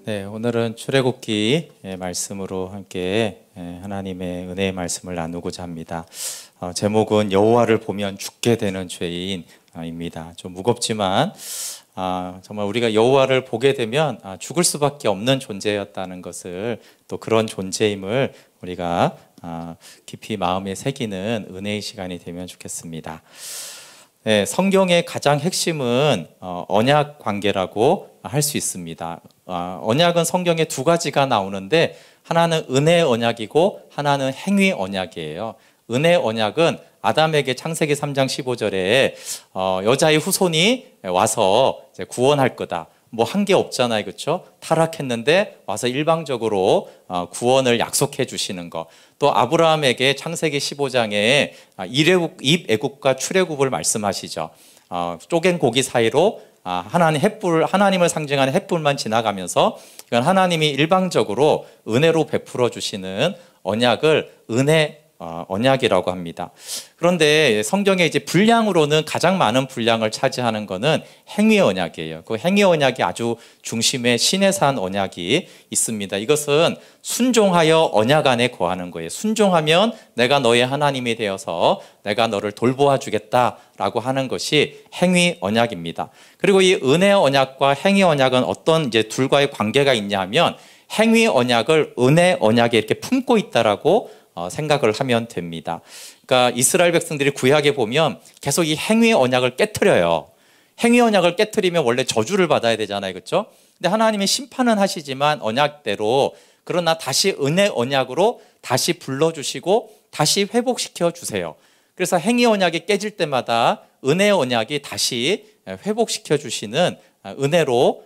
네, 오늘은 출애굽기 말씀으로 함께 하나님의 은혜의 말씀을 나누고자 합니다. 제목은 여호와를 보면 죽게 되는 죄인입니다. 좀 무겁지만 정말 우리가 여호와를 보게 되면 죽을 수밖에 없는 존재였다는 것을, 또 그런 존재임을 우리가 깊이 마음에 새기는 은혜의 시간이 되면 좋겠습니다. 네, 성경의 가장 핵심은 언약 관계라고 할 수 있습니다. 언약은 성경에 두 가지가 나오는데, 하나는 은혜 언약이고 하나는 행위 언약이에요. 은혜 언약은 아담에게 창세기 3장 15절에 여자의 후손이 와서 이제 구원할 거다. 뭐 한 게 없잖아요, 그렇죠? 타락했는데 와서 일방적으로 구원을 약속해 주시는 거. 또 아브라함에게 창세기 15장에 입애굽과 출애굽을 말씀하시죠. 쪼갠 고기 사이로 하나님을 상징하는 햇불만 지나가면서, 이건 하나님이 일방적으로 은혜로 베풀어 주시는 언약을 언약이라고 합니다. 그런데 성경에 이제 분량으로는 가장 많은 분량을 차지하는 것은 행위 언약이에요. 그 행위 언약이 아주 중심에 신의 산 언약이 있습니다. 이것은 순종하여 언약 안에 거하는 거예요. 순종하면 내가 너의 하나님이 되어서 내가 너를 돌보아 주겠다라고 하는 것이 행위 언약입니다. 그리고 이 은혜 언약과 행위 언약은 어떤 이제 둘과의 관계가 있냐 하면, 행위 언약을 은혜 언약에 이렇게 품고 있다라고 생각을 하면 됩니다. 그러니까 이스라엘 백성들이 구약에 보면 계속 이 행위 언약을 깨트려요. 행위 언약을 깨트리면 원래 저주를 받아야 되잖아요, 그렇죠? 근데 하나님이 심판은 하시지만 언약대로, 그러나 다시 은혜 언약으로 다시 불러주시고 다시 회복시켜 주세요. 그래서 행위 언약이 깨질 때마다 은혜 언약이 다시 회복시켜 주시는 은혜로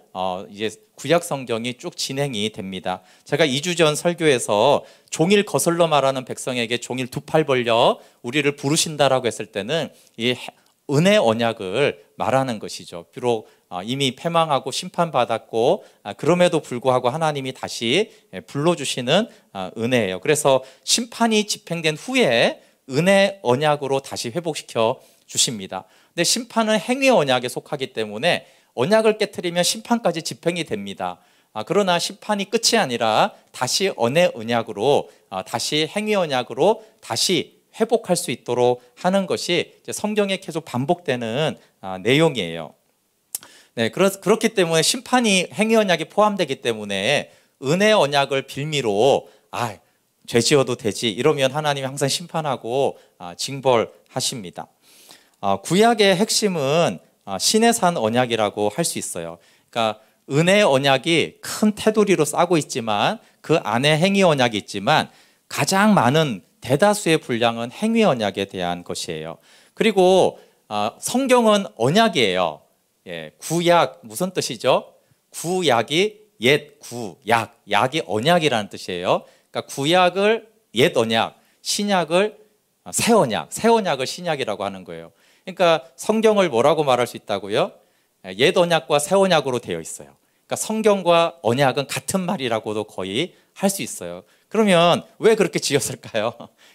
이제 구약 성경이 쭉 진행이 됩니다. 제가 2주 전 설교에서 종일 거슬러 말하는 백성에게 종일 두 팔 벌려 우리를 부르신다라고 했을 때는 이 은혜 언약을 말하는 것이죠. 비록 이미 패망하고 심판받았고 그럼에도 불구하고 하나님이 다시 불러주시는 은혜예요. 그래서 심판이 집행된 후에 은혜 언약으로 다시 회복시켜 주십니다. 근데 심판은 행위 언약에 속하기 때문에 언약을 깨트리면 심판까지 집행이 됩니다. 그러나 심판이 끝이 아니라 다시 은혜 언약으로, 다시 행위 언약으로 다시 회복할 수 있도록 하는 것이 성경에 계속 반복되는 내용이에요. 네, 그렇기 때문에 심판이 행위 언약에 포함되기 때문에 은혜 언약을 빌미로 죄 지어도 되지 이러면 하나님이 항상 심판하고 징벌하십니다. 구약의 핵심은 신의 산 언약이라고 할 수 있어요. 그러니까 은혜 언약이 큰 테두리로 싸고 있지만 그 안에 행위 언약이 있지만 가장 많은 대다수의 분량은 행위 언약에 대한 것이에요. 그리고 성경은 언약이에요. 구약 무슨 뜻이죠? 구약이 옛 구약, 약이 언약이라는 뜻이에요. 그러니까 구약을 옛 언약, 신약을 새 언약, 새 언약을 신약이라고 하는 거예요. 그러니까 성경을 뭐라고 말할 수 있다고요? 옛 언약과 새 언약으로 되어 있어요. 그러니까 성경과 언약은 같은 말이라고도 거의 할 수 있어요. 그러면 왜 그렇게 지었을까요?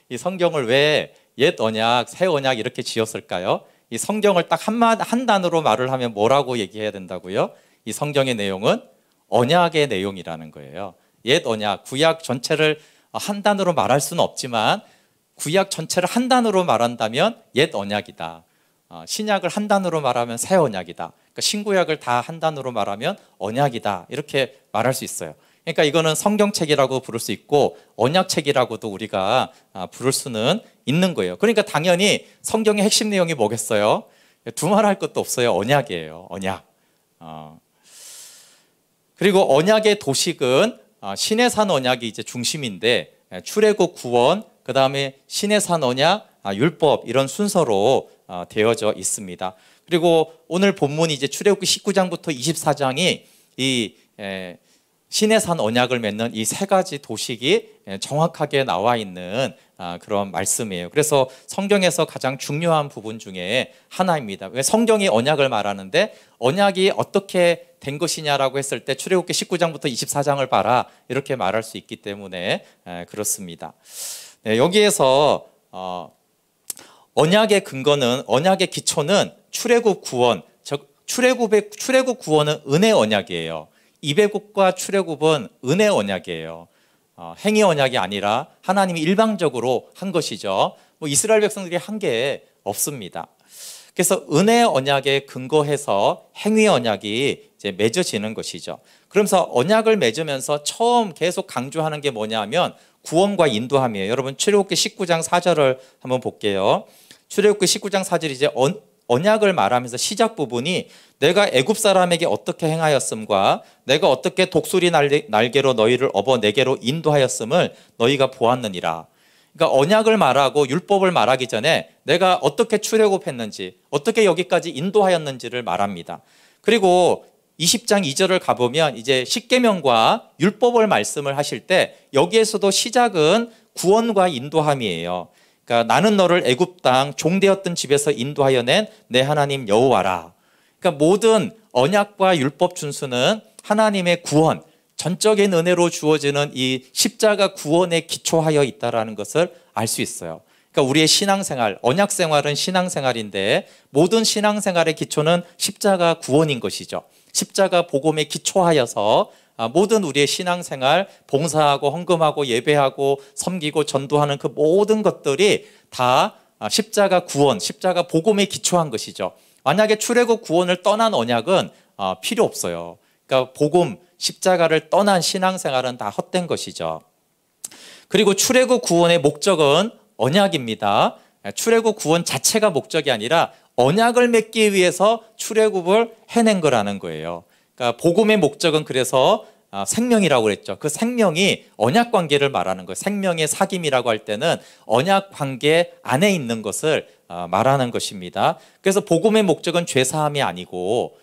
이 성경을 왜 옛 언약, 새 언약 이렇게 지었을까요? 이 성경을 딱 한 단어로 말을 하면 뭐라고 얘기해야 된다고요? 이 성경의 내용은 언약의 내용이라는 거예요. 옛 언약, 구약 전체를 한 단어로 말할 수는 없지만 구약 전체를 한 단어로 말한다면 옛 언약이다. 신약을 한 단어로 말하면 새 언약이다. 그러니까 신구약을 다 한 단어로 말하면 언약이다. 이렇게 말할 수 있어요. 그러니까 이거는 성경책이라고 부를 수 있고 언약책이라고도 우리가 부를 수는 있는 거예요. 그러니까 당연히 성경의 핵심 내용이 뭐겠어요? 두말할 것도 없어요. 언약이에요. 언약. 그리고 언약의 도식은 신의 산 언약이 이제 중심인데, 출애굽 구원, 그 다음에 신의 산 언약, 율법, 이런 순서로 되어져 있습니다. 그리고 오늘 본문이 이제 출애굽기 19장부터 24장이 이 신의 산 언약을 맺는 이 세 가지 도식이 정확하게 나와 있는 그런 말씀이에요. 그래서 성경에서 가장 중요한 부분 중에 하나입니다. 왜 성경이 언약을 말하는데 언약이 어떻게 된 것이냐라고 했을 때 출애굽기 19장부터 24장을 봐라 이렇게 말할 수 있기 때문에 그렇습니다. 네, 여기에서 언약의 근거는, 언약의 기초는 출애굽 구원, 즉 출애굽 구원은 은혜 언약이에요. 이배국과 출애굽은 은혜 언약이에요. 행위 언약이 아니라 하나님이 일방적으로 한 것이죠. 뭐 이스라엘 백성들이 한 게 없습니다. 그래서 은혜 언약에 근거해서 행위 언약이 이제 맺어지는 것이죠. 그러면서 언약을 맺으면서 처음 계속 강조하는 게 뭐냐면 구원과 인도함이에요. 여러분 출애굽기 19장 4절을 한번 볼게요. 출애굽기 19장 4절 이제 언약을 말하면서 시작 부분이 내가 애굽 사람에게 어떻게 행하였음과 내가 어떻게 독수리 날개로 너희를 업어 내게로 인도하였음을 너희가 보았느니라. 그러니까 언약을 말하고 율법을 말하기 전에 내가 어떻게 출애굽했는지 어떻게 여기까지 인도하였는지를 말합니다. 그리고 20장 2절을 가보면 이제 십계명과 율법을 말씀을 하실 때 여기에서도 시작은 구원과 인도함이에요. 그러니까 나는 너를 애굽 땅 종되었던 집에서 인도하여 낸 내 하나님 여호와라. 그러니까 모든 언약과 율법 준수는 하나님의 구원, 전적인 은혜로 주어지는 이 십자가 구원에 기초하여 있다는 것을 알 수 있어요. 그러니까 우리의 신앙생활, 언약생활은 신앙생활인데 모든 신앙생활의 기초는 십자가 구원인 것이죠. 십자가 복음에 기초하여서 모든 우리의 신앙생활, 봉사하고 헌금하고 예배하고 섬기고 전도하는 그 모든 것들이 다 십자가 구원, 십자가 복음에 기초한 것이죠. 만약에 출애굽 구원을 떠난 언약은 필요 없어요. 그러니까 복음, 십자가를 떠난 신앙생활은 다 헛된 것이죠. 그리고 출애굽 구원의 목적은 언약입니다. 출애굽 구원 자체가 목적이 아니라 언약을 맺기 위해서 출애굽을 해낸 거라는 거예요. 그러니까 복음의 목적은 그래서 생명이라고 그랬죠. 그 생명이 언약 관계를 말하는 거예요. 생명의 사귐이라고 할 때는 언약 관계 안에 있는 것을 말하는 것입니다. 그래서 복음의 목적은 죄 사함이 아니고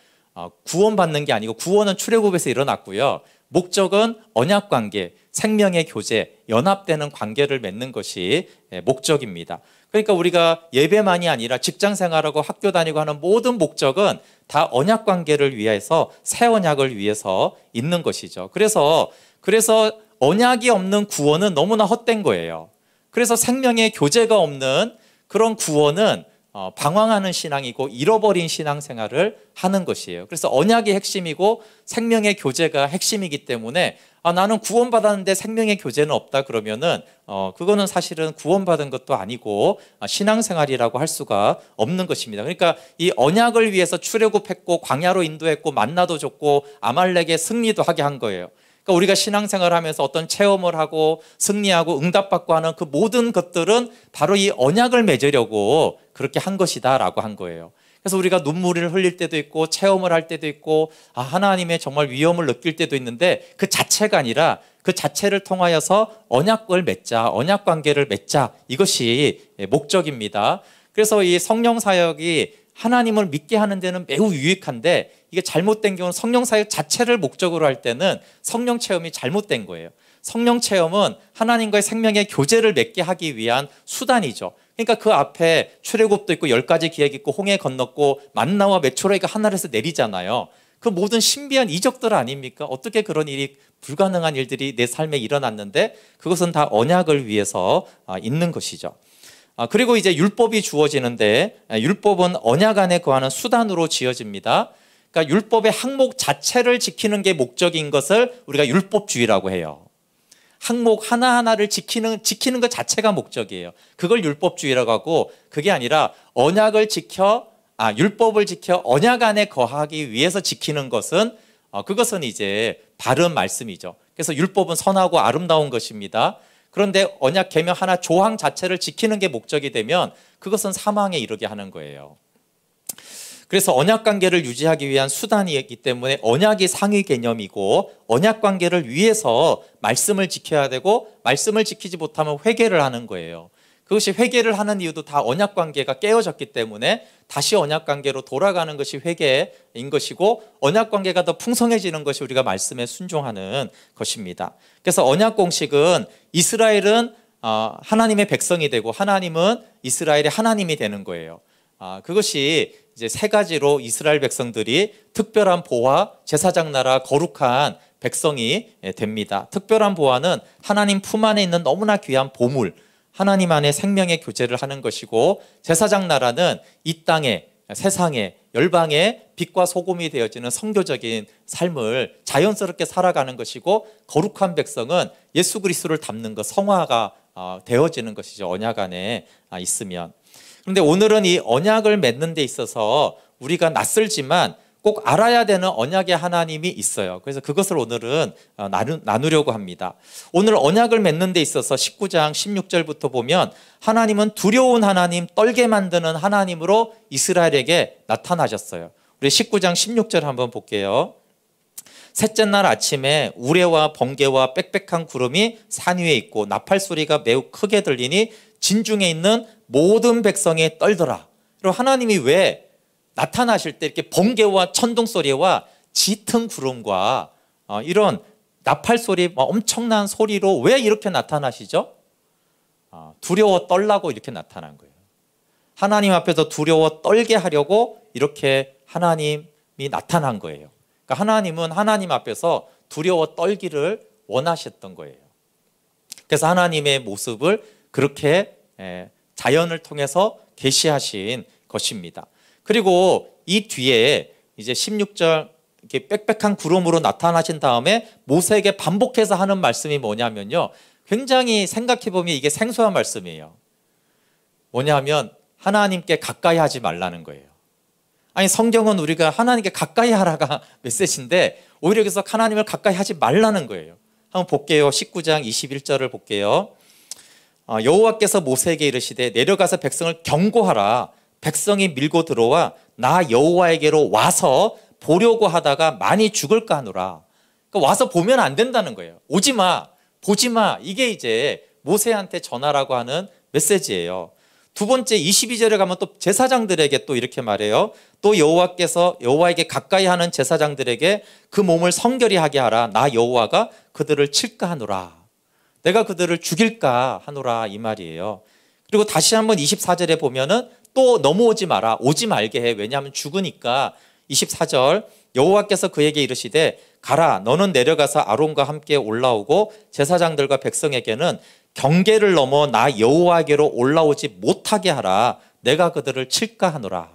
구원받는 게 아니고 구원은 출애굽에서 일어났고요. 목적은 언약 관계, 생명의 교제, 연합되는 관계를 맺는 것이 목적입니다. 그러니까 우리가 예배만이 아니라 직장 생활하고 학교 다니고 하는 모든 목적은 다 언약 관계를 위해서 새 언약을 위해서 있는 것이죠. 그래서 언약이 없는 구원은 너무나 헛된 거예요. 그래서 생명의 교제가 없는 그런 구원은 방황하는 신앙이고 잃어버린 신앙생활을 하는 것이에요. 그래서 언약이 핵심이고 생명의 교제가 핵심이기 때문에 나는 구원받았는데 생명의 교제는 없다 그러면은 그거는 사실은 구원받은 것도 아니고 신앙생활이라고 할 수가 없는 것입니다. 그러니까 이 언약을 위해서 출애굽했고 광야로 인도했고 만나도 줬고 아말렉의 승리도 하게 한 거예요. 그러니까 우리가 신앙생활을 하면서 어떤 체험을 하고 승리하고 응답받고 하는 그 모든 것들은 바로 이 언약을 맺으려고 그렇게 한 것이다라고 한 거예요. 그래서 우리가 눈물을 흘릴 때도 있고 체험을 할 때도 있고 하나님의 정말 위엄을 느낄 때도 있는데 그 자체가 아니라 그 자체를 통하여서 언약을 맺자, 언약 관계를 맺자, 이것이 목적입니다. 그래서 이 성령 사역이 하나님을 믿게 하는 데는 매우 유익한데 이게 잘못된 경우는 성령 사역 자체를 목적으로 할 때는 성령 체험이 잘못된 거예요. 성령 체험은 하나님과의 생명의 교제를 맺게 하기 위한 수단이죠. 그러니까 그 앞에 출애굽도 있고 10가지 기획 있고 홍해 건넜고 만나와 메초라기가 하늘에서 내리잖아요. 그 모든 신비한 이적들 아닙니까? 어떻게 그런 일이 불가능한 일들이 내 삶에 일어났는데 그것은 다 언약을 위해서 있는 것이죠. 그리고 이제 율법이 주어지는데 율법은 언약 안에 거하는 수단으로 지어집니다. 그러니까 율법의 항목 자체를 지키는 게 목적인 것을 우리가 율법주의라고 해요. 항목 하나하나를 지키는 것 자체가 목적이에요. 그걸 율법주의라고 하고 그게 아니라 율법을 지켜 언약 안에 거하기 위해서 지키는 것은 그것은 이제 바른 말씀이죠. 그래서 율법은 선하고 아름다운 것입니다. 그런데 언약 계명 하나 조항 자체를 지키는 게 목적이 되면 그것은 사망에 이르게 하는 거예요. 그래서 언약 관계를 유지하기 위한 수단이기 때문에 언약이 상위 개념이고 언약 관계를 위해서 말씀을 지켜야 되고 말씀을 지키지 못하면 회개를 하는 거예요. 그것이 회개를 하는 이유도 다 언약 관계가 깨어졌기 때문에 다시 언약 관계로 돌아가는 것이 회개인 것이고 언약 관계가 더 풍성해지는 것이 우리가 말씀에 순종하는 것입니다. 그래서 언약 공식은 이스라엘은 하나님의 백성이 되고 하나님은 이스라엘의 하나님이 되는 거예요. 그것이 이제 세 가지로 이스라엘 백성들이 특별한 보화, 제사장 나라, 거룩한 백성이 됩니다. 특별한 보화는 하나님 품 안에 있는 너무나 귀한 보물, 하나님 안에 생명의 교제를 하는 것이고 제사장 나라는 이 땅에 세상에 열방의 빛과 소금이 되어지는 선교적인 삶을 자연스럽게 살아가는 것이고, 거룩한 백성은 예수 그리스도를 닮는 것, 성화가 되어지는 것이죠. 언약 안에 있으면. 그런데 오늘은 이 언약을 맺는 데 있어서 우리가 낯설지만 꼭 알아야 되는 언약의 하나님이 있어요. 그래서 그것을 오늘은 나누려고 합니다. 오늘 언약을 맺는 데 있어서 19장 16절부터 보면 하나님은 두려운 하나님, 떨게 만드는 하나님으로 이스라엘에게 나타나셨어요. 우리 19장 16절 한번 볼게요. 셋째 날 아침에 우레와 번개와 빽빽한 구름이 산 위에 있고 나팔 소리가 매우 크게 들리니 진중에 있는 모든 백성이 떨더라. 그리고 하나님이 왜 나타나실 때 이렇게 번개와 천둥 소리와 짙은 구름과 이런 나팔 소리, 엄청난 소리로 왜 이렇게 나타나시죠? 두려워 떨라고 이렇게 나타난 거예요. 하나님 앞에서 두려워 떨게 하려고 이렇게 하나님이 나타난 거예요. 그러니까 하나님은 하나님 앞에서 두려워 떨기를 원하셨던 거예요. 그래서 하나님의 모습을 그렇게 자연을 통해서 계시하신 것입니다. 그리고 이 뒤에 이제 16절 이렇게 빽빽한 구름으로 나타나신 다음에 모세에게 반복해서 하는 말씀이 뭐냐면요, 굉장히 생각해 보면 이게 생소한 말씀이에요. 뭐냐면 하나님께 가까이 하지 말라는 거예요. 아니, 성경은 우리가 하나님께 가까이 하라가 메시지인데 오히려 여기서 하나님을 가까이 하지 말라는 거예요. 한번 볼게요. 19장 21절을 볼게요. 여호와께서 모세에게 이르시되 내려가서 백성을 경고하라. 백성이 밀고 들어와 나 여호와에게로 와서 보려고 하다가 많이 죽을까 하노라. 그러니까 와서 보면 안 된다는 거예요. 오지 마, 보지 마. 이게 이제 모세한테 전하라고 하는 메시지예요. 두 번째 22절에 가면 또 제사장들에게 또 이렇게 말해요. 또 여호와께서 여호와에게 가까이 하는 제사장들에게 그 몸을 성결히 하게 하라. 나 여호와가 그들을 칠까 하노라. 내가 그들을 죽일까 하노라, 이 말이에요. 그리고 다시 한번 24절에 보면은 또 넘어오지 마라. 오지 말게 해. 왜냐하면 죽으니까. 24절 여호와께서 그에게 이르시되 가라. 너는 내려가서 아론과 함께 올라오고 제사장들과 백성에게는 경계를 넘어 나 여호와에게로 올라오지 못하게 하라. 내가 그들을 칠까 하노라.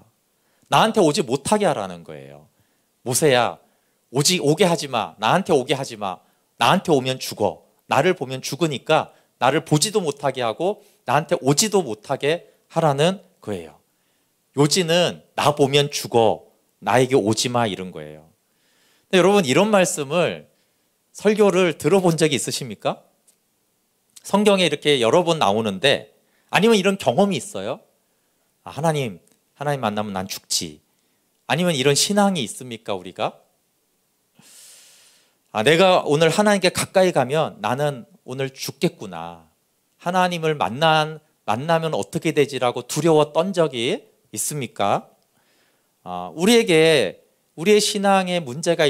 나한테 오지 못하게 하라는 거예요. 모세야, 오게 하지 마. 나한테 오게 하지 마. 나한테 오면 죽어. 나를 보면 죽으니까 나를 보지도 못하게 하고 나한테 오지도 못하게 하라는 거예요. 요지는 나 보면 죽어. 나에게 오지 마, 이런 거예요. 근데 여러분, 이런 말씀을 설교를 들어본 적이 있으십니까? 성경에 이렇게 여러 번 나오는데, 아니면 이런 경험이 있어요? 하나님 만나면 난 죽지. 아니면 이런 신앙이 있습니까, 우리가? 내가 오늘 하나님께 가까이 가면 나는 오늘 죽겠구나. 하나님을 만나면 어떻게 되지라고 두려워 떤 적이 있습니까? 우리에게 우리의 신앙에 문제가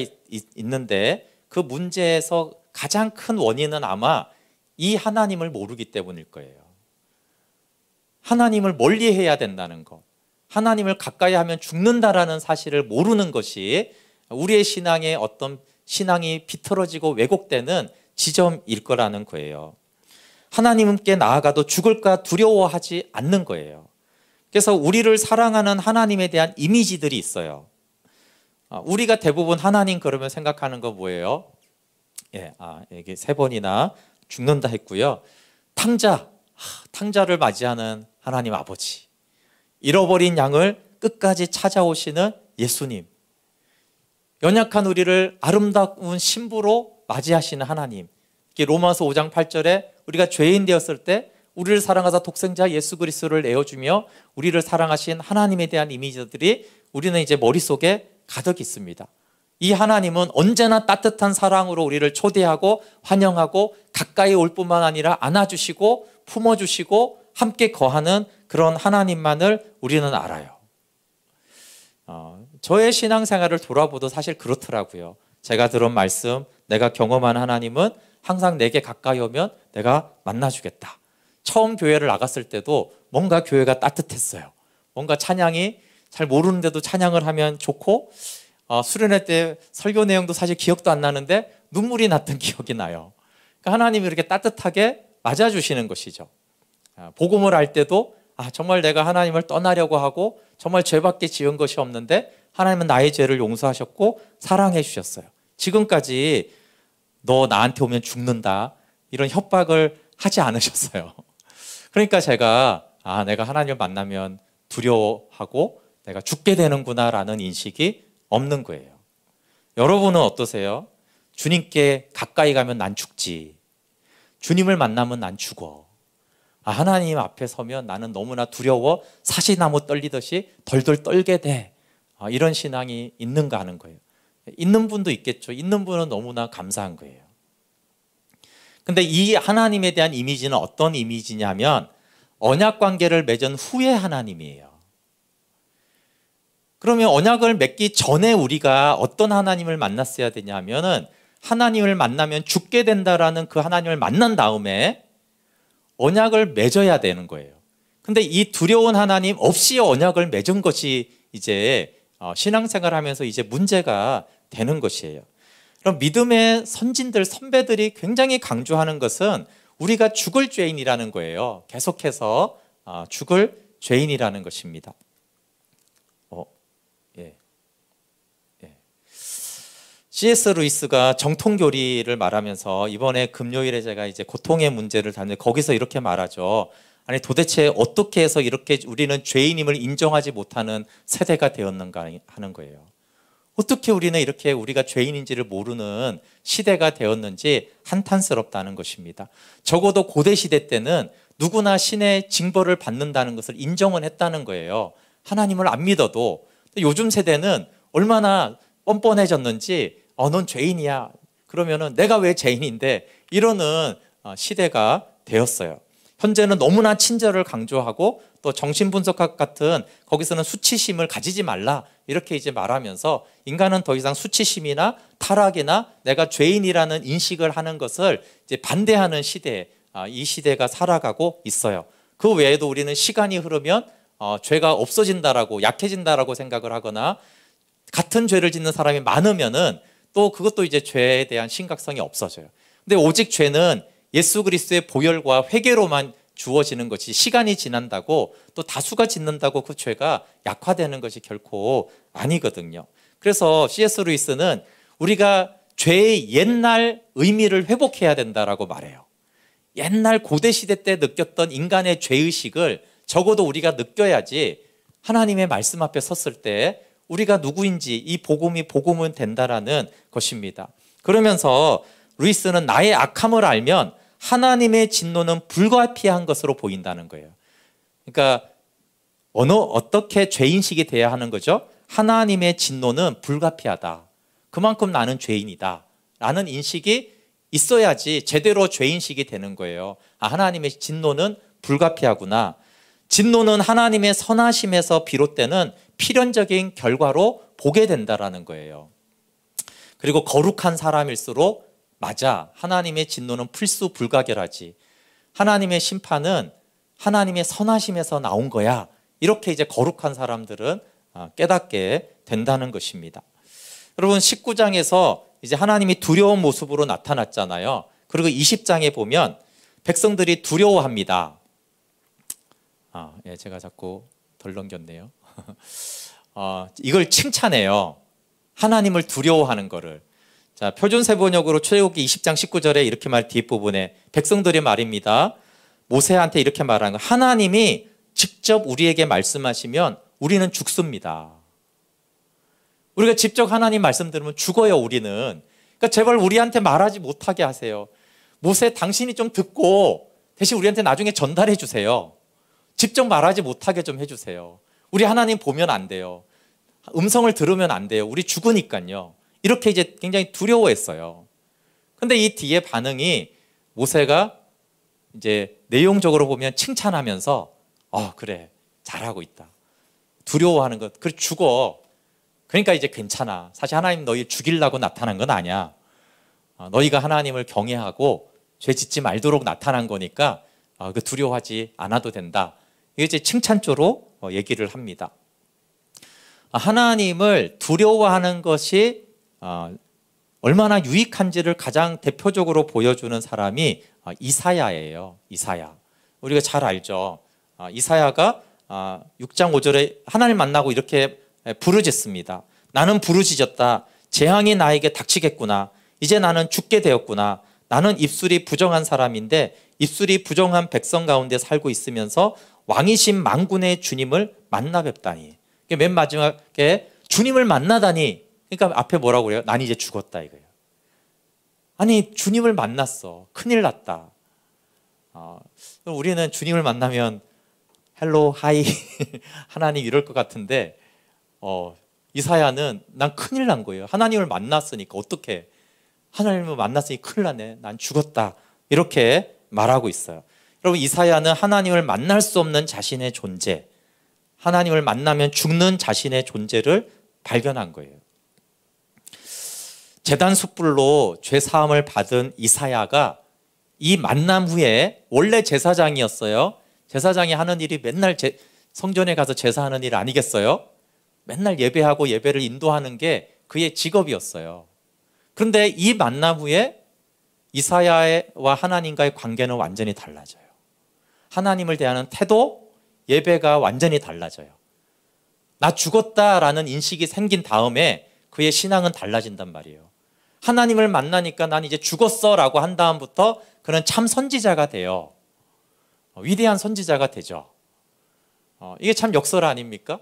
있는데 그 문제에서 가장 큰 원인은 아마 이 하나님을 모르기 때문일 거예요. 하나님을 멀리해야 된다는 것, 하나님을 가까이 하면 죽는다라는 사실을 모르는 것이 우리의 신앙의 어떤 신앙이 비틀어지고 왜곡되는 지점일 거라는 거예요. 하나님께 나아가도 죽을까 두려워하지 않는 거예요. 그래서 우리를 사랑하는 하나님에 대한 이미지들이 있어요. 우리가 대부분 하나님 그러면 생각하는 거 뭐예요? 이게 3번이나 죽는다 했고요. 탕자를 맞이하는 하나님 아버지. 잃어버린 양을 끝까지 찾아오시는 예수님. 연약한 우리를 아름다운 신부로 맞이하시는 하나님. 로마서 5장 8절에 우리가 죄인 되었을 때 우리를 사랑하사 독생자 예수 그리스도를 내어주며 우리를 사랑하신 하나님에 대한 이미지들이 우리는 이제 머릿속에 가득 있습니다. 이 하나님은 언제나 따뜻한 사랑으로 우리를 초대하고 환영하고 가까이 올 뿐만 아니라 안아주시고 품어주시고 함께 거하는 그런 하나님만을 우리는 알아요. 저의 신앙생활을 돌아보도 사실 그렇더라고요. 제가 들은 말씀, 내가 경험한 하나님은 항상 내게 가까이 오면 내가 만나주겠다. 처음 교회를 나갔을 때도 뭔가 교회가 따뜻했어요. 뭔가 찬양이 잘 모르는데도 찬양을 하면 좋고, 수련회 때 설교 내용도 사실 기억도 안 나는데 눈물이 났던 기억이 나요. 그러니까 하나님이 이렇게 따뜻하게 맞아주시는 것이죠. 복음을 할 때도 정말 내가 하나님을 떠나려고 하고 정말 죄밖에 지은 것이 없는데 하나님은 나의 죄를 용서하셨고 사랑해 주셨어요. 지금까지 너 나한테 오면 죽는다 이런 협박을 하지 않으셨어요. 그러니까 제가 내가 하나님을 만나면 두려워하고 내가 죽게 되는구나라는 인식이 없는 거예요. 여러분은 어떠세요? 주님께 가까이 가면 난 죽지. 주님을 만나면 난 죽어. 하나님 앞에 서면 나는 너무나 두려워 사시나무 떨리듯이 덜덜 떨게 돼. 이런 신앙이 있는가 하는 거예요. 있는 분도 있겠죠. 있는 분은 너무나 감사한 거예요. 근데 이 하나님에 대한 이미지는 어떤 이미지냐면 언약 관계를 맺은 후의 하나님이에요. 그러면 언약을 맺기 전에 우리가 어떤 하나님을 만났어야 되냐면은 하나님을 만나면 죽게 된다라는 그 하나님을 만난 다음에 언약을 맺어야 되는 거예요. 근데 이 두려운 하나님 없이 언약을 맺은 것이 이제 신앙생활 하면서 이제 문제가 되는 것이에요. 그럼 믿음의 선진들, 선배들이 굉장히 강조하는 것은 우리가 죽을 죄인이라는 거예요. 계속해서 죽을 죄인이라는 것입니다. C.S. 루이스가 정통교리를 말하면서 이번에 금요일에 제가 이제 고통의 문제를 다루는데 거기서 이렇게 말하죠. 아니 도대체 어떻게 해서 이렇게 우리는 죄인임을 인정하지 못하는 세대가 되었는가 하는 거예요. 어떻게 우리는 이렇게 우리가 죄인인지를 모르는 시대가 되었는지 한탄스럽다는 것입니다. 적어도 고대 시대 때는 누구나 신의 징벌을 받는다는 것을 인정은 했다는 거예요. 하나님을 안 믿어도. 요즘 세대는 얼마나 뻔뻔해졌는지 넌 죄인이야. 그러면은 내가 왜 죄인인데 이러는 시대가 되었어요. 현재는 너무나 친절을 강조하고 또 정신분석학 같은 거기서는 수치심을 가지지 말라 이렇게 이제 말하면서 인간은 더 이상 수치심이나 타락이나 내가 죄인이라는 인식을 하는 것을 이제 반대하는 시대에 이 시대가 살아가고 있어요. 그 외에도 우리는 시간이 흐르면 죄가 없어진다라고 약해진다라고 생각을 하거나 같은 죄를 짓는 사람이 많으면은 또 그것도 이제 죄에 대한 심각성이 없어져요. 근데 오직 죄는 예수 그리스도의 보혈과 회개로만 주어지는 것이 시간이 지난다고 또 다수가 짓는다고 그 죄가 약화되는 것이 결코 아니거든요. 그래서 C.S. 루이스는 우리가 죄의 옛날 의미를 회복해야 된다라고 말해요. 옛날 고대 시대 때 느꼈던 인간의 죄의식을 적어도 우리가 느껴야지 하나님의 말씀 앞에 섰을 때 우리가 누구인지 이 복음이 복음은 된다라는 것입니다. 그러면서 루이스는 나의 악함을 알면 하나님의 진노는 불가피한 것으로 보인다는 거예요. 그러니까 어떻게 죄인식이 돼야 하는 거죠? 하나님의 진노는 불가피하다. 그만큼 나는 죄인이다. 라는 인식이 있어야지 제대로 죄인식이 되는 거예요. 하나님의 진노는 불가피하구나. 진노는 하나님의 선하심에서 비롯되는 필연적인 결과로 보게 된다라는 거예요. 그리고 거룩한 사람일수록 맞아. 하나님의 진노는 필수불가결하지. 하나님의 심판은 하나님의 선하심에서 나온 거야. 이렇게 이제 거룩한 사람들은 깨닫게 된다는 것입니다. 여러분 19장에서 이제 하나님이 두려운 모습으로 나타났잖아요. 그리고 20장에 보면 백성들이 두려워합니다. 제가 자꾸 덜 넘겼네요. 이걸 칭찬해요. 하나님을 두려워하는 거를. 자, 표준세 번역으로 출애굽기 20장 19절에 이렇게 말 뒷부분에 백성들이 말입니다. 모세한테 이렇게 말하는 거. 하나님이 직접 우리에게 말씀하시면 우리는 죽습니다. 우리가 직접 하나님 말씀 들으면 죽어요, 우리는. 그러니까 제발 우리한테 말하지 못하게 하세요. 모세 당신이 좀 듣고 대신 우리한테 나중에 전달해 주세요. 직접 말하지 못하게 좀 해주세요. 우리 하나님 보면 안 돼요. 음성을 들으면 안 돼요. 우리 죽으니까요. 이렇게 이제 굉장히 두려워했어요. 근데 이 뒤에 반응이 모세가 이제 내용적으로 보면 칭찬하면서 그래 잘하고 있다. 두려워하는 것 그래 죽어. 그러니까 이제 괜찮아. 사실 하나님 너희 죽이려고 나타난 건 아니야. 너희가 하나님을 경외하고 죄 짓지 말도록 나타난 거니까 그 두려워하지 않아도 된다. 이게 이제 칭찬조로 얘기를 합니다. 하나님을 두려워하는 것이 얼마나 유익한지를 가장 대표적으로 보여주는 사람이 이사야예요. 이사야. 우리가 잘 알죠. 이사야가 6장 5절에 하나님 만나고 이렇게 부르짖습니다. 나는 부르짖었다. 재앙이 나에게 닥치겠구나. 이제 나는 죽게 되었구나. 나는 입술이 부정한 사람인데 입술이 부정한 백성 가운데 살고 있으면서 왕이신 만군의 주님을 만나 뵙다니. 맨 마지막에 주님을 만나다니. 그러니까 앞에 뭐라고 그래요? 난 이제 죽었다 이거예요. 아니 주님을 만났어. 큰일 났다. 우리는 주님을 만나면 헬로 하이 하나님 이럴 것 같은데 이사야는 난 큰일 난 거예요. 하나님을 만났으니까 어떻게 하나님을 만났으니 큰일 났네. 난 죽었다. 이렇게 말하고 있어요. 여러분 이사야는 하나님을 만날 수 없는 자신의 존재, 하나님을 만나면 죽는 자신의 존재를 발견한 거예요. 제단 숯불로 죄 사함을 받은 이사야가 이 만남 후에 원래 제사장이었어요. 제사장이 하는 일이 맨날 성전에 가서 제사하는 일 아니겠어요? 맨날 예배하고 예배를 인도하는 게 그의 직업이었어요. 그런데 이 만남 후에 이사야와 하나님과의 관계는 완전히 달라져요. 하나님을 대하는 태도, 예배가 완전히 달라져요. 나 죽었다라는 인식이 생긴 다음에 그의 신앙은 달라진단 말이에요. 하나님을 만나니까 난 이제 죽었어라고 한 다음부터 그는 참 선지자가 돼요. 위대한 선지자가 되죠. 이게 참 역설 아닙니까?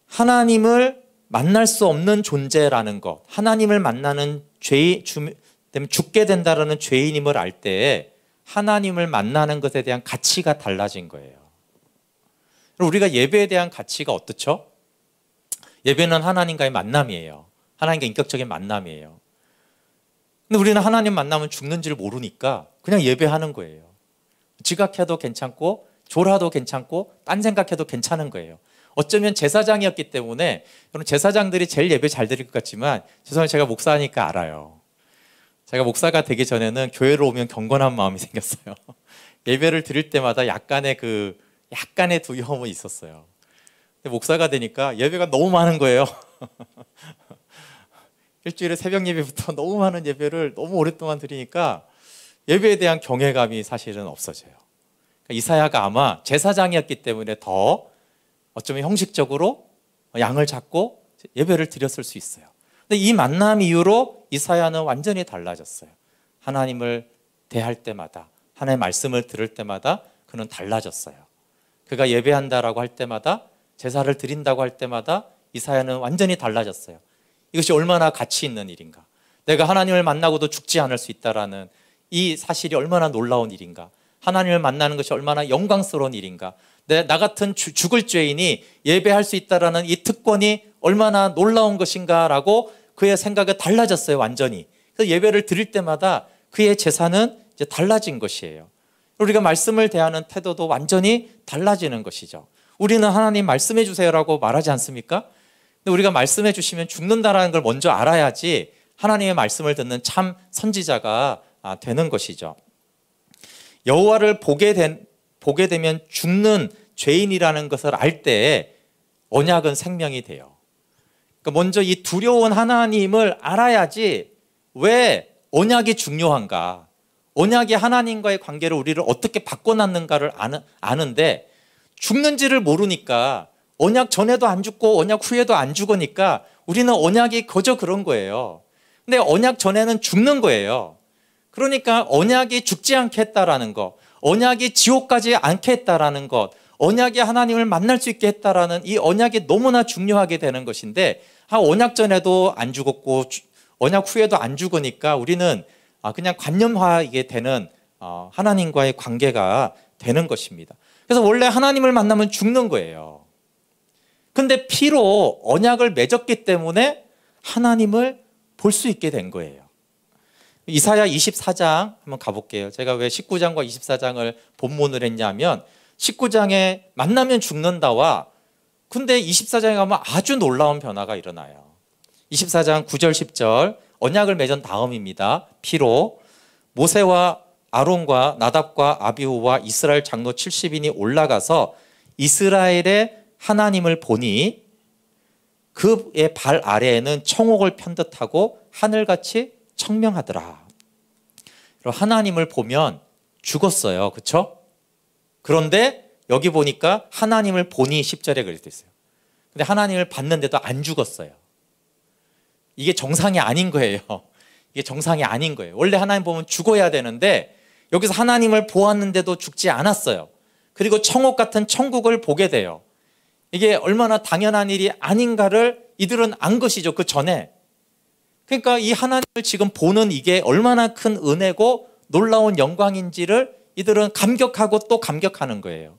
하나님을 만날 수 없는 존재라는 것, 하나님을 만나는 죽게 된다라는 죄인임을 알 때 하나님을 만나는 것에 대한 가치가 달라진 거예요. 우리가 예배에 대한 가치가 어떻죠? 예배는 하나님과의 만남이에요. 하나님과 인격적인 만남이에요. 근데 우리는 하나님 만나면 죽는지를 모르니까 그냥 예배하는 거예요. 지각해도 괜찮고 졸아도 괜찮고 딴 생각해도 괜찮은 거예요. 어쩌면 제사장이었기 때문에, 여러분 제사장들이 제일 예배 잘 드릴 것 같지만 죄송해요, 제가 목사니까 알아요. 제가 목사가 되기 전에는 교회로 오면 경건한 마음이 생겼어요. 예배를 드릴 때마다 약간의 두려움은 있었어요. 근데 목사가 되니까 예배가 너무 많은 거예요. 일주일에 새벽 예배부터 너무 많은 예배를 너무 오랫동안 드리니까 예배에 대한 경외감이 사실은 없어져요. 그러니까 이사야가 아마 제사장이었기 때문에 더 어쩌면 형식적으로 양을 잡고 예배를 드렸을 수 있어요. 근데 이 만남 이후로 이사야는 완전히 달라졌어요. 하나님을 대할 때마다, 하나님의 말씀을 들을 때마다 그는 달라졌어요. 그가 예배한다라고 할 때마다, 제사를 드린다고 할 때마다 이사야는 완전히 달라졌어요. 이것이 얼마나 가치 있는 일인가. 내가 하나님을 만나고도 죽지 않을 수 있다라는 이 사실이 얼마나 놀라운 일인가. 하나님을 만나는 것이 얼마나 영광스러운 일인가. 나 같은 죽을 죄인이 예배할 수 있다라는 이 특권이 얼마나 놀라운 것인가라고 그의 생각이 달라졌어요, 완전히. 그래서 예배를 드릴 때마다 그의 제사는 이제 달라진 것이에요. 우리가 말씀을 대하는 태도도 완전히 달라지는 것이죠. 우리는 하나님 말씀해 주세요라고 말하지 않습니까? 근데 우리가 말씀해 주시면 죽는다라는 걸 먼저 알아야지 하나님의 말씀을 듣는 참 선지자가 되는 것이죠. 여호와를 보게 되면 죽는 죄인이라는 것을 알 때 언약은 생명이 돼요. 그러니까 먼저 이 두려운 하나님을 알아야지 왜 언약이 중요한가, 언약이 하나님과의 관계를 우리를 어떻게 바꿔놨는가를 아는데 죽는지를 모르니까 언약 전에도 안 죽고 언약 후에도 안 죽으니까 우리는 언약이 거저 그런 거예요. 근데 언약 전에는 죽는 거예요. 그러니까 언약이 죽지 않게 했다라는 것, 언약이 지옥 가지 않게 했다라는 것, 언약이 하나님을 만날 수 있게 했다라는 이 언약이 너무나 중요하게 되는 것인데, 언약 전에도 안 죽었고 언약 후에도 안 죽으니까 우리는 그냥 관념화하게 되는 하나님과의 관계가 되는 것입니다. 그래서 원래 하나님을 만나면 죽는 거예요. 근데 피로 언약을 맺었기 때문에 하나님을 볼 수 있게 된 거예요. 이사야 24장 한번 가볼게요. 제가 왜 19장과 24장을 본문을 했냐면 19장에 만나면 죽는다와 근데 24장에 가면 아주 놀라운 변화가 일어나요. 24장 9절 10절 언약을 맺은 다음입니다. 피로 모세와 아론과 나답과 아비후와 이스라엘 장로 70인이 올라가서 이스라엘의 하나님을 보니 그의 발 아래에는 청옥을 편듯하고 하늘같이 청명하더라. 하나님을 보면 죽었어요. 그렇죠? 그런데 여기 보니까 하나님을 보니 10절에 그렇게 있어요. 근데 하나님을 봤는데도 안 죽었어요. 이게 정상이 아닌 거예요. 이게 정상이 아닌 거예요. 원래 하나님 보면 죽어야 되는데 여기서 하나님을 보았는데도 죽지 않았어요. 그리고 천국 같은 천국을 보게 돼요. 이게 얼마나 당연한 일이 아닌가를 이들은 안 것이죠. 그 전에. 그러니까 이 하나님을 지금 보는 이게 얼마나 큰 은혜고 놀라운 영광인지를 이들은 감격하고 또 감격하는 거예요.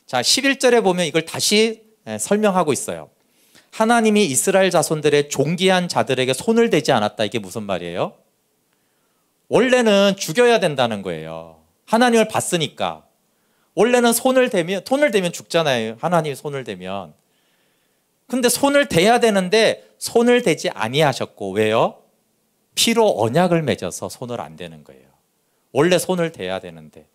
자, 11절에 보면 이걸 다시 설명하고 있어요. 하나님이 이스라엘 자손들의 존귀한 자들에게 손을 대지 않았다. 이게 무슨 말이에요? 원래는 죽여야 된다는 거예요. 하나님을 봤으니까. 원래는 손을 대면 죽잖아요. 하나님이 손을 대면. 근데 손을 대야 되는데 손을 대지 아니하셨고, 왜요? 피로 언약을 맺어서 손을 안 대는 거예요. 원래 손을 대야 되는데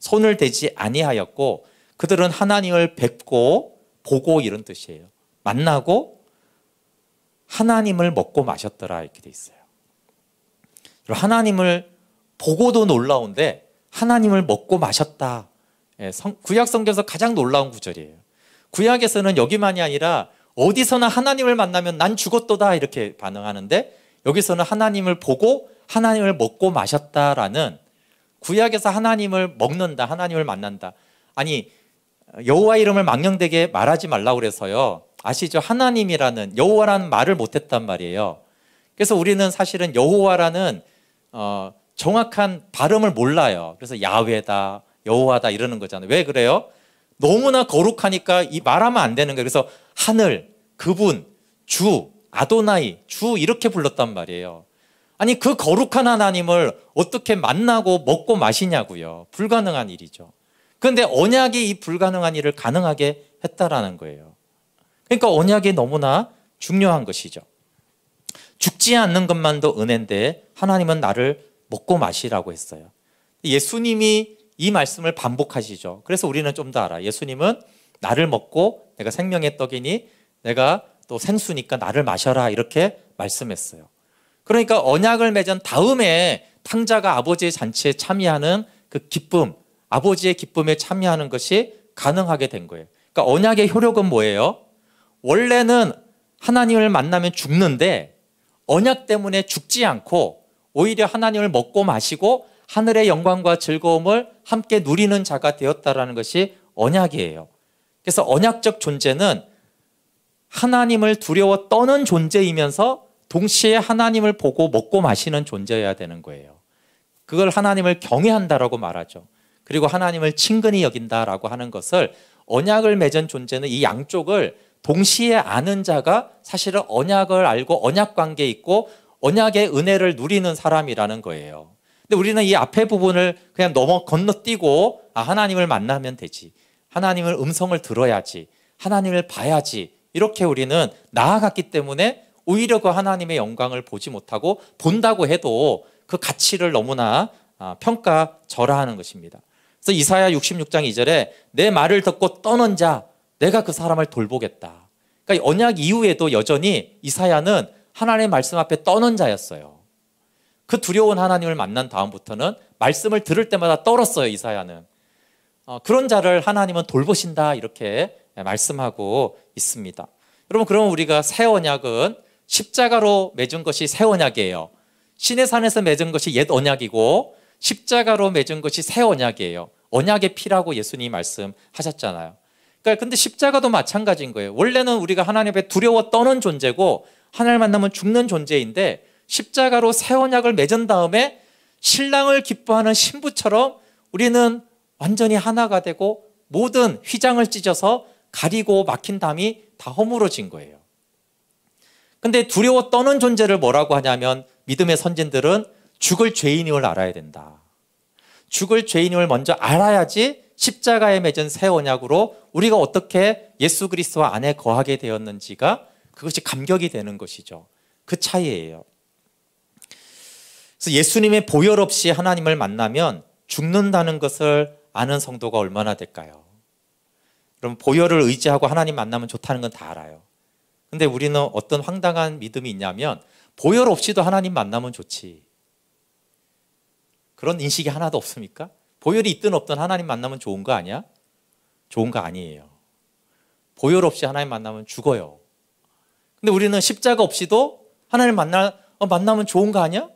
손을 대지 아니하였고, 그들은 하나님을 뵙고 보고 이런 뜻이에요. 만나고 하나님을 먹고 마셨더라 이렇게 돼 있어요. 하나님을 보고도 놀라운데 하나님을 먹고 마셨다. 구약 성경에서 가장 놀라운 구절이에요. 구약에서는 여기만이 아니라 어디서나 하나님을 만나면 난 죽었도다 이렇게 반응하는데, 여기서는 하나님을 보고 하나님을 먹고 마셨다라는, 구약에서 하나님을 먹는다, 하나님을 만난다. 아니, 여호와 이름을 망령되게 말하지 말라고 그래서요. 아시죠? 하나님이라는, 여호와라는 말을 못했단 말이에요. 그래서 우리는 사실은 여호와라는 정확한 발음을 몰라요. 그래서 야훼다, 여호와다 이러는 거잖아요. 왜 그래요? 너무나 거룩하니까 이 말하면 안 되는 거예요. 그래서 하늘, 그분, 주, 아도나이, 주 이렇게 불렀단 말이에요. 아니, 그 거룩한 하나님을 어떻게 만나고 먹고 마시냐고요. 불가능한 일이죠. 그런데 언약이 이 불가능한 일을 가능하게 했다라는 거예요. 그러니까 언약이 너무나 중요한 것이죠. 죽지 않는 것만도 은혜인데 하나님은 나를 먹고 마시라고 했어요. 예수님이 이 말씀을 반복하시죠. 그래서 우리는 좀 더 알아요. 예수님은 나를 먹고 내가 생명의 떡이니 내가 또 생수니까 나를 마셔라 이렇게 말씀했어요. 그러니까 언약을 맺은 다음에 탕자가 아버지의 잔치에 참여하는 그 기쁨, 아버지의 기쁨에 참여하는 것이 가능하게 된 거예요. 그러니까 언약의 효력은 뭐예요? 원래는 하나님을 만나면 죽는데 언약 때문에 죽지 않고 오히려 하나님을 먹고 마시고 하늘의 영광과 즐거움을 함께 누리는 자가 되었다라는 것이 언약이에요. 그래서 언약적 존재는 하나님을 두려워 떠는 존재이면서 동시에 하나님을 보고 먹고 마시는 존재여야 되는 거예요. 그걸 하나님을 경외한다라고 말하죠. 그리고 하나님을 친근히 여긴다라고 하는 것을, 언약을 맺은 존재는 이 양쪽을 동시에 아는 자가 사실은 언약을 알고 언약 관계에 있고 언약의 은혜를 누리는 사람이라는 거예요. 근데 우리는 이 앞에 부분을 그냥 건너뛰고 하나님을 만나면 되지, 하나님을 음성을 들어야지, 하나님을 봐야지, 이렇게 우리는 나아갔기 때문에 오히려 그 하나님의 영광을 보지 못하고, 본다고 해도 그 가치를 너무나 평가절하하는 것입니다. 그래서 이사야 66장 2절에 내 말을 듣고 떠는 자 내가 그 사람을 돌보겠다. 그러니까 언약 이후에도 여전히 이사야는 하나님의 말씀 앞에 떠는 자였어요. 그 두려운 하나님을 만난 다음부터는 말씀을 들을 때마다 떨었어요. 이사야는. 그런 자를 하나님은 돌보신다 이렇게 말씀하고 있습니다. 여러분, 그러면 우리가 새 언약은 십자가로 맺은 것이 새 언약이에요. 시내산에서 맺은 것이 옛 언약이고 십자가로 맺은 것이 새 언약이에요. 언약의 피라고 예수님이 말씀하셨잖아요. 그러니까 근데 십자가도 마찬가지인 거예요. 원래는 우리가 하나님 앞에 두려워 떠는 존재고 하나님을 만나면 죽는 존재인데, 십자가로 새 언약을 맺은 다음에 신랑을 기뻐하는 신부처럼 우리는 완전히 하나가 되고 모든 휘장을 찢어서 가리고 막힌 담이 다 허물어진 거예요. 근데 두려워 떠는 존재를 뭐라고 하냐면, 믿음의 선진들은 죽을 죄인임을 알아야 된다. 죽을 죄인임을 먼저 알아야지 십자가에 맺은 새 언약으로 우리가 어떻게 예수 그리스도 안에 거하게 되었는지가, 그것이 감격이 되는 것이죠. 그 차이예요. 그래서 예수님의 보혈 없이 하나님을 만나면 죽는다는 것을 아는 성도가 얼마나 될까요? 그럼 보혈을 의지하고 하나님 만나면 좋다는 건 다 알아요. 근데 우리는 어떤 황당한 믿음이 있냐면, 보혈 없이도 하나님 만나면 좋지, 그런 인식이 하나도 없습니까? 보혈이 있든 없든 하나님 만나면 좋은 거 아니야? 좋은 거 아니에요. 보혈 없이 하나님 만나면 죽어요. 근데 우리는 십자가 없이도 하나님 만나면 좋은 거 아니야?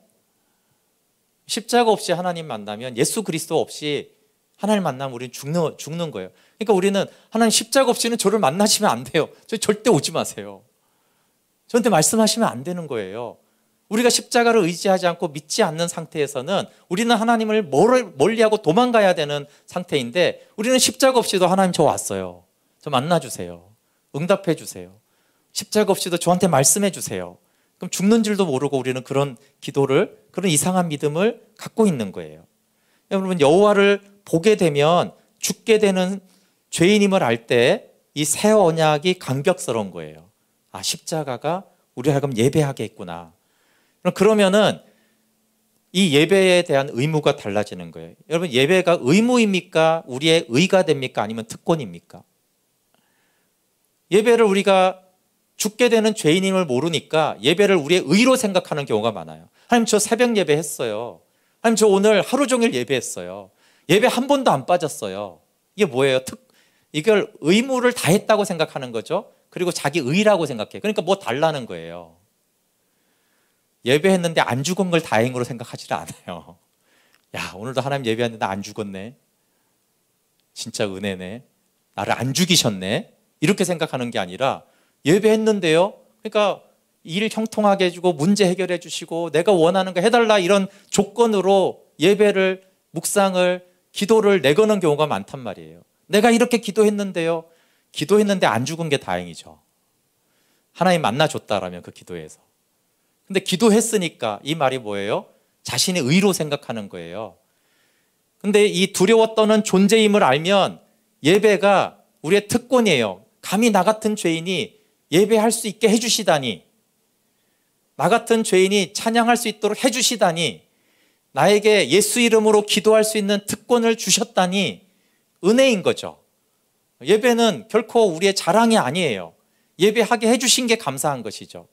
십자가 없이 하나님 만나면, 예수 그리스도 없이 하나님 만나면 우리는 죽는 거예요. 그러니까 우리는 하나님 십자가 없이는 저를 만나시면 안 돼요. 저 절대 오지 마세요. 저한테 말씀하시면 안 되는 거예요. 우리가 십자가를 의지하지 않고 믿지 않는 상태에서는 우리는 하나님을 멀리하고 도망가야 되는 상태인데, 우리는 십자가 없이도 하나님 저 왔어요, 저 만나주세요, 응답해 주세요, 십자가 없이도 저한테 말씀해 주세요. 그럼 죽는 줄도 모르고 우리는 그런 기도를, 그런 이상한 믿음을 갖고 있는 거예요. 여러분, 여호와를 보게 되면 죽게 되는 죄인임을 알 때 이 새 언약이 감격스러운 거예요. 아, 십자가가 우리 하여금 예배하게 했구나. 그러면은 이 예배에 대한 의무가 달라지는 거예요. 여러분, 예배가 의무입니까? 우리의 의가 됩니까? 아니면 특권입니까? 예배를 우리가 죽게 되는 죄인임을 모르니까 예배를 우리의 의로 생각하는 경우가 많아요. 하나님, 저 새벽 예배 했어요. 하나님, 저 오늘 하루 종일 예배했어요. 예배 한 번도 안 빠졌어요. 이게 뭐예요? 이걸 의무를 다 했다고 생각하는 거죠. 그리고 자기 의라고 생각해요. 그러니까 뭐 달라는 거예요. 예배했는데 안 죽은 걸 다행으로 생각하지 않아요. 야, 오늘도 하나님 예배했는데 안 죽었네, 진짜 은혜네, 나를 안 죽이셨네, 이렇게 생각하는 게 아니라, 예배했는데요, 그러니까 일 형통하게 해주고 문제 해결해 주시고 내가 원하는 거 해달라, 이런 조건으로 예배를, 묵상을, 기도를 내거는 경우가 많단 말이에요. 내가 이렇게 기도했는데요, 기도했는데 안 죽은 게 다행이죠. 하나님 만나줬다라면 그 기도에서. 근데 기도했으니까 이 말이 뭐예요? 자신의 의로 생각하는 거예요. 근데 이 두려워 떠는 존재임을 알면 예배가 우리의 특권이에요. 감히 나 같은 죄인이 예배할 수 있게 해주시다니, 나 같은 죄인이 찬양할 수 있도록 해주시다니, 나에게 예수 이름으로 기도할 수 있는 특권을 주셨다니 은혜인 거죠. 예배는 결코 우리의 자랑이 아니에요. 예배하게 해주신 게 감사한 것이죠.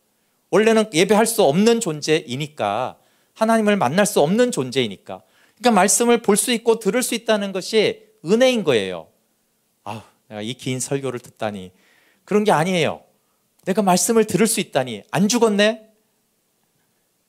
원래는 예배할 수 없는 존재이니까, 하나님을 만날 수 없는 존재이니까. 그러니까 말씀을 볼 수 있고 들을 수 있다는 것이 은혜인 거예요. 아, 내가 이 긴 설교를 듣다니, 그런 게 아니에요. 내가 말씀을 들을 수 있다니, 안 죽었네?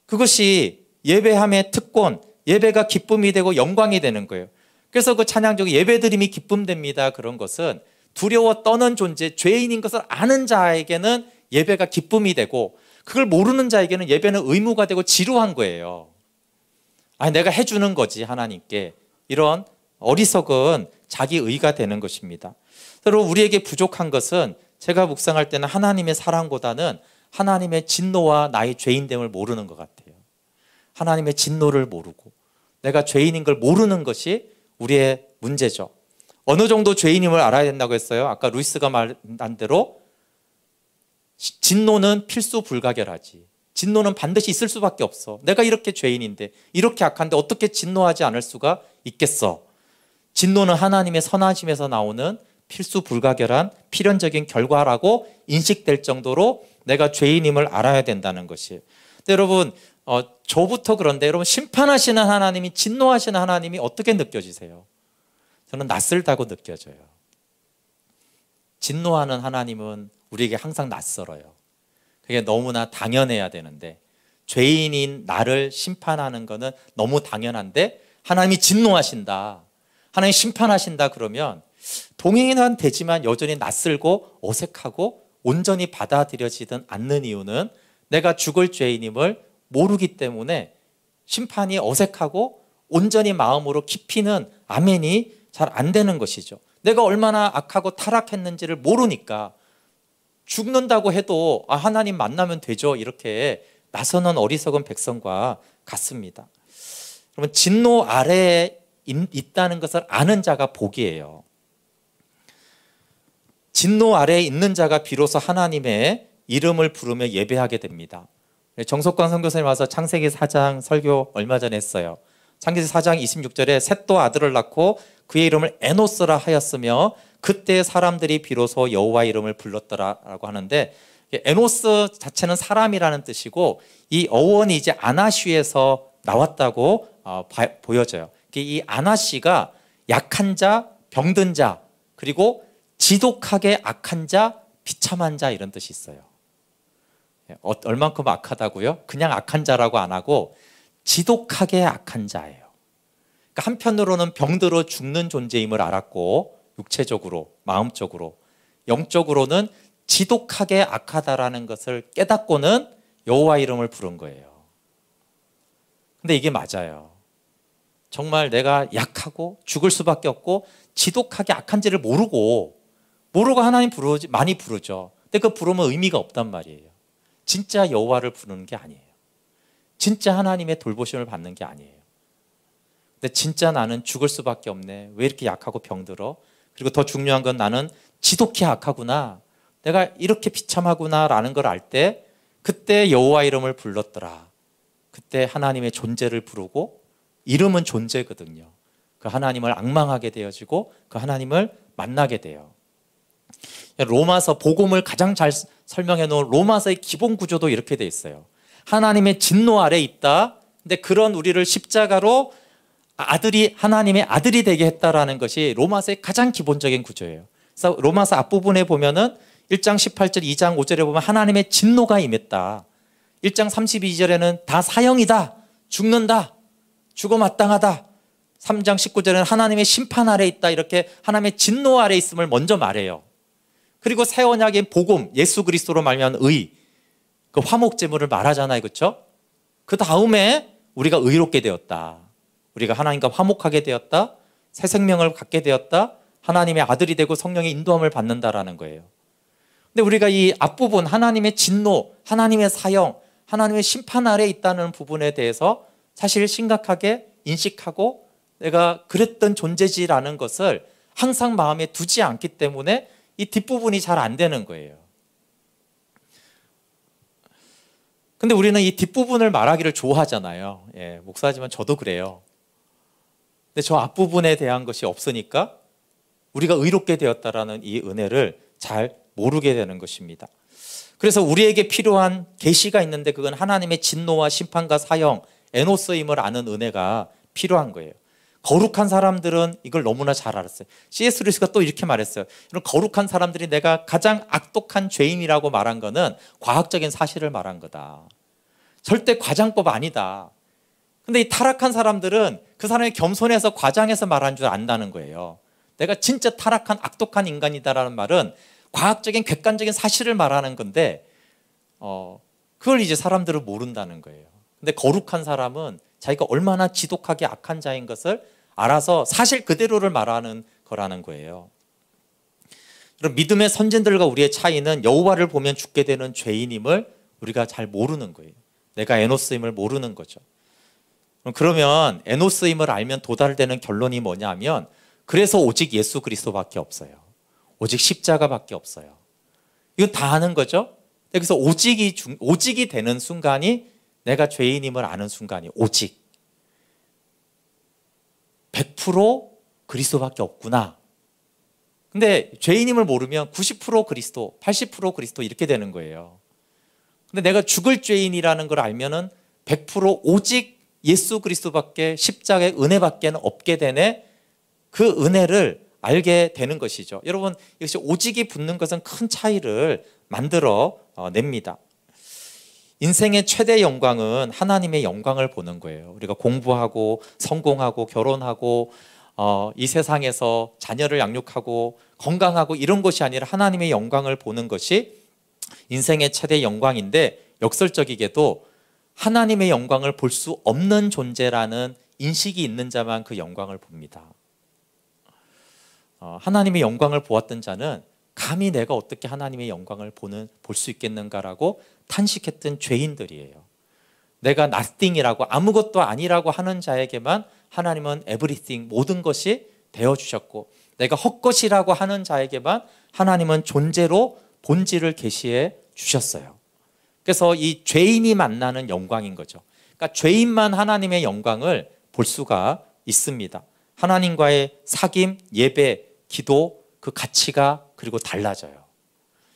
그것이 예배함의 특권, 예배가 기쁨이 되고 영광이 되는 거예요. 그래서 그 찬양적 예배드림이 기쁨됩니다, 그런 것은 두려워 떠는 존재, 죄인인 것을 아는 자에게는 예배가 기쁨이 되고, 그걸 모르는 자에게는 예배는 의무가 되고 지루한 거예요. 아, 내가 해주는 거지 하나님께, 이런 어리석은 자기 의가 되는 것입니다. 여러분, 우리에게 부족한 것은, 제가 묵상할 때는 하나님의 사랑보다는 하나님의 진노와 나의 죄인됨을 모르는 것 같아요. 하나님의 진노를 모르고 내가 죄인인 걸 모르는 것이 우리의 문제죠. 어느 정도 죄인임을 알아야 된다고 했어요. 아까 루이스가 말한 대로 진노는 필수 불가결하지. 진노는 반드시 있을 수밖에 없어. 내가 이렇게 죄인인데, 이렇게 악한데 어떻게 진노하지 않을 수가 있겠어. 진노는 하나님의 선하심에서 나오는 필수 불가결한 필연적인 결과라고 인식될 정도로 내가 죄인임을 알아야 된다는 것이에요. 근데 여러분, 저부터 그런데 여러분, 심판하시는 하나님이, 진노하시는 하나님이 어떻게 느껴지세요? 저는 낯설다고 느껴져요. 진노하는 하나님은 우리에게 항상 낯설어요. 그게 너무나 당연해야 되는데, 죄인인 나를 심판하는 것은 너무 당연한데, 하나님이 진노하신다, 하나님이 심판하신다 그러면 동행은 되지만 여전히 낯설고 어색하고 온전히 받아들여지든 않는 이유는 내가 죽을 죄인임을 모르기 때문에 심판이 어색하고 온전히 마음으로 깊이는 아멘이 잘 안 되는 것이죠. 내가 얼마나 악하고 타락했는지를 모르니까 죽는다고 해도 하나님 만나면 되죠, 이렇게 나서는 어리석은 백성과 같습니다. 그러면 진노 아래에 있다는 것을 아는 자가 복이에요. 진노 아래에 있는 자가 비로소 하나님의 이름을 부르며 예배하게 됩니다. 정석광 선교사님 와서 창세기 4장 설교 얼마 전에 했어요. 창세기 4장 26절에 셋도 아들을 낳고 그의 이름을 에노스라 하였으며 그때 사람들이 비로소 여호와 이름을 불렀더라라고 하는데, 에노스 자체는 사람이라는 뜻이고 이 어원이 이제 아나쉬에서 나왔다고 보여져요. 이 아나쉬가 약한 자, 병든 자, 그리고 지독하게 악한 자, 비참한 자 이런 뜻이 있어요. 얼만큼 악하다고요? 그냥 악한 자라고 안 하고 지독하게 악한 자예요. 그러니까 한편으로는 병들어 죽는 존재임을 알았고 육체적으로, 마음적으로, 영적으로는 지독하게 악하다라는 것을 깨닫고는 여호와 이름을 부른 거예요. 근데 이게 맞아요. 정말 내가 약하고 죽을 수밖에 없고 지독하게 악한지를 모르고 하나님 많이 부르죠. 근데 그 부르면 의미가 없단 말이에요. 진짜 여호와를 부르는 게 아니에요. 진짜 하나님의 돌보심을 받는 게 아니에요. 근데 진짜 나는 죽을 수밖에 없네. 왜 이렇게 약하고 병들어? 그리고 더 중요한 건 나는 지독히 악하구나. 내가 이렇게 비참하구나라는 걸 알 때 그때 여호와 이름을 불렀더라. 그때 하나님의 존재를 부르고 이름은 존재거든요. 그 하나님을 앙망하게 되어지고 그 하나님을 만나게 돼요. 로마서 복음을 가장 잘 설명해 놓은 로마서의 기본 구조도 이렇게 돼 있어요. 하나님의 진노 아래 있다. 근데 그런 우리를 십자가로 하나님의 아들이 되게 했다라는 것이 로마서의 가장 기본적인 구조예요. 그래서 로마서 앞부분에 보면은 1장 18절, 2장 5절에 보면 하나님의 진노가 임했다. 1장 32절에는 다 사형이다. 죽는다. 죽어 마땅하다. 3장 19절에는 하나님의 심판 아래 있다. 이렇게 하나님의 진노 아래 있음을 먼저 말해요. 그리고 새 언약의 복음, 예수 그리스도로 말미암은 의, 그 화목제물을 말하잖아요. 그렇죠? 그 다음에 우리가 의롭게 되었다. 우리가 하나님과 화목하게 되었다. 새 생명을 갖게 되었다. 하나님의 아들이 되고 성령의 인도함을 받는다라는 거예요. 근데 우리가 이 앞부분 하나님의 진노, 하나님의 사형, 하나님의 심판 아래 있다는 부분에 대해서 사실 심각하게 인식하고 내가 그랬던 존재지라는 것을 항상 마음에 두지 않기 때문에 이 뒷부분이 잘 안 되는 거예요. 근데 우리는 이 뒷부분을 말하기를 좋아하잖아요. 예, 목사지만 저도 그래요. 근데 저 앞부분에 대한 것이 없으니까 우리가 의롭게 되었다라는 이 은혜를 잘 모르게 되는 것입니다. 그래서 우리에게 필요한 계시가 있는데 그건 하나님의 진노와 심판과 사형, 에노스임을 아는 은혜가 필요한 거예요. 거룩한 사람들은 이걸 너무나 잘 알았어요. C.S. 루이스가 또 이렇게 말했어요. 이런 거룩한 사람들이 내가 가장 악독한 죄인이라고 말한 거는 과학적인 사실을 말한 거다. 절대 과장법 아니다. 근데 이 타락한 사람들은 그 사람이 겸손해서 과장해서 말한 줄 안다는 거예요. 내가 진짜 타락한 악독한 인간이다라는 말은 과학적인 객관적인 사실을 말하는 건데 그걸 이제 사람들은 모른다는 거예요. 근데 거룩한 사람은 자기가 얼마나 지독하게 악한 자인 것을 알아서 사실 그대로를 말하는 거라는 거예요. 그럼 믿음의 선진들과 우리의 차이는 여호와를 보면 죽게 되는 죄인임을 우리가 잘 모르는 거예요. 내가 에노스임을 모르는 거죠. 그러면 에노스임을 알면 도달되는 결론이 뭐냐면 그래서 오직 예수 그리스도밖에 없어요. 오직 십자가밖에 없어요. 이건 다 아는 거죠. 그래서 오직이 되는 순간이 내가 죄인임을 아는 순간이 오직 100% 그리스도밖에 없구나. 근데 죄인임을 모르면 90% 그리스도, 80% 그리스도 이렇게 되는 거예요. 근데 내가 죽을 죄인이라는 걸 알면은 100% 오직 예수 그리스도밖에 십자가의 은혜밖에는 없게 되네. 그 은혜를 알게 되는 것이죠. 여러분, 이것이 오직이 붙는 것은 큰 차이를 만들어 냅니다. 인생의 최대 영광은 하나님의 영광을 보는 거예요. 우리가 공부하고 성공하고 결혼하고 이 세상에서 자녀를 양육하고 건강하고 이런 것이 아니라 하나님의 영광을 보는 것이 인생의 최대 영광인데 역설적이게도 하나님의 영광을 볼 수 없는 존재라는 인식이 있는 자만 그 영광을 봅니다. 하나님의 영광을 보았던 자는 감히 내가 어떻게 하나님의 영광을 볼 수 있겠는가라고 탄식했던 죄인들이에요. 내가 nothing이라고 아무것도 아니라고 하는 자에게만 하나님은 everything 모든 것이 되어주셨고 내가 헛것이라고 하는 자에게만 하나님은 존재로 본질을 계시해 주셨어요. 그래서 이 죄인이 만나는 영광인 거죠. 그러니까 죄인만 하나님의 영광을 볼 수가 있습니다. 하나님과의 사귐, 예배, 기도 그 가치가 그리고 달라져요.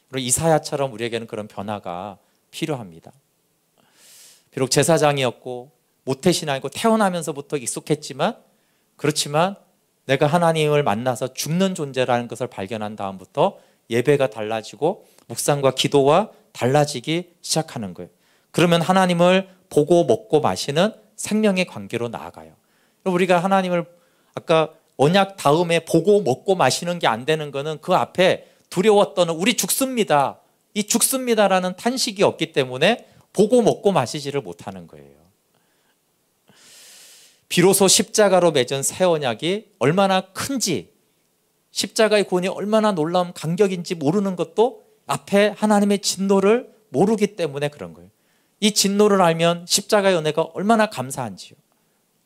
그리고 이사야처럼 우리에게는 그런 변화가 필요합니다. 비록 제사장이었고 모태신앙이고 태어나면서부터 익숙했지만 그렇지만 내가 하나님을 만나서 죽는 존재라는 것을 발견한 다음부터 예배가 달라지고 묵상과 기도가 달라지기 시작하는 거예요. 그러면 하나님을 보고 먹고 마시는 생명의 관계로 나아가요. 우리가 하나님을 아까 언약 다음에 보고 먹고 마시는 게 안 되는 거는 그 앞에 두려웠던 우리 죽습니다, 이 죽습니다라는 탄식이 없기 때문에 보고 먹고 마시지를 못하는 거예요. 비로소 십자가로 맺은 새 언약이 얼마나 큰지, 십자가의 구원이 얼마나 놀라운 간격인지 모르는 것도 앞에 하나님의 진노를 모르기 때문에 그런 거예요. 이 진노를 알면 십자가의 은혜가 얼마나 감사한지요,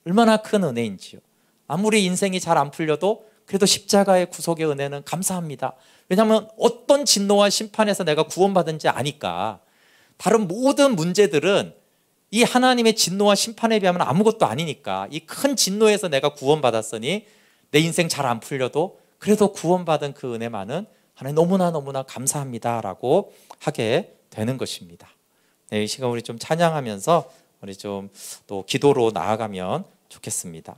얼마나 큰 은혜인지요. 아무리 인생이 잘 안 풀려도 그래도 십자가의 구속의 은혜는 감사합니다. 왜냐하면 어떤 진노와 심판에서 내가 구원받은지 아니까. 다른 모든 문제들은 이 하나님의 진노와 심판에 비하면 아무것도 아니니까, 이 큰 진노에서 내가 구원받았으니 내 인생 잘 안 풀려도 그래도 구원받은 그 은혜만은 하나님 너무나 감사합니다라고 하게 되는 것입니다. 네, 이 시간 우리 좀 찬양하면서 우리 좀 또 기도로 나아가면 좋겠습니다.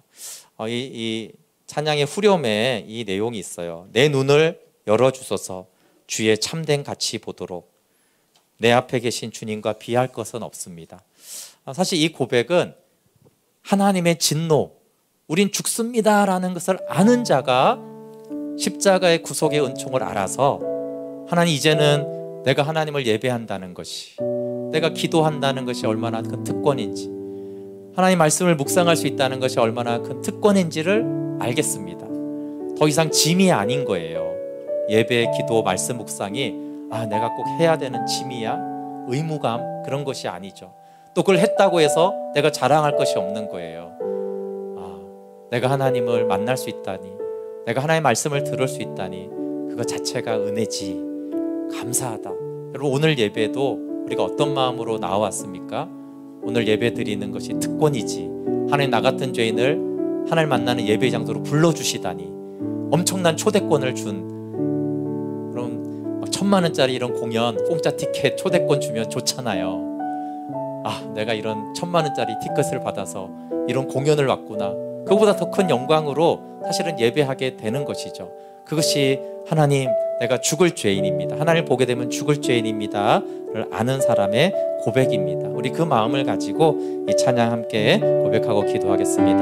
이 찬양의 후렴에 이 내용이 있어요. 내 눈을 열어주소서, 주의 참된 가치 보도록. 내 앞에 계신 주님과 비할 것은 없습니다. 사실 이 고백은 하나님의 진노, 우린 죽습니다라는 것을 아는 자가 십자가의 구속의 은총을 알아서 하나님, 이제는 내가 하나님을 예배한다는 것이, 내가 기도한다는 것이 얼마나 큰 특권인지, 하나님 말씀을 묵상할 수 있다는 것이 얼마나 큰 특권인지를 알겠습니다. 더 이상 짐이 아닌 거예요. 예배, 기도, 말씀 묵상이 내가 꼭 해야 되는 짐이야, 의무감, 그런 것이 아니죠. 또 그걸 했다고 해서 내가 자랑할 것이 없는 거예요. 내가 하나님을 만날 수 있다니, 내가 하나님의 말씀을 들을 수 있다니, 그거 자체가 은혜지, 감사하다. 여러분, 오늘 예배도 우리가 어떤 마음으로 나와왔습니까? 오늘 예배 드리는 것이 특권이지, 하나님 나 같은 죄인을 하나님 만나는 예배 장소로 불러주시다니 엄청난 초대권을 준, 그럼 1,000만 원짜리 이런 공연 공짜 티켓 초대권 주면 좋잖아요. 내가 이런 1,000만 원짜리 티켓을 받아서 이런 공연을 왔구나. 그거보다 더 큰 영광으로 사실은 예배하게 되는 것이죠. 그것이 하나님, 내가 죽을 죄인입니다, 하나님을 보게 되면 죽을 죄인입니다를 아는 사람의 고백입니다. 우리 그 마음을 가지고 이 찬양 함께 고백하고 기도하겠습니다.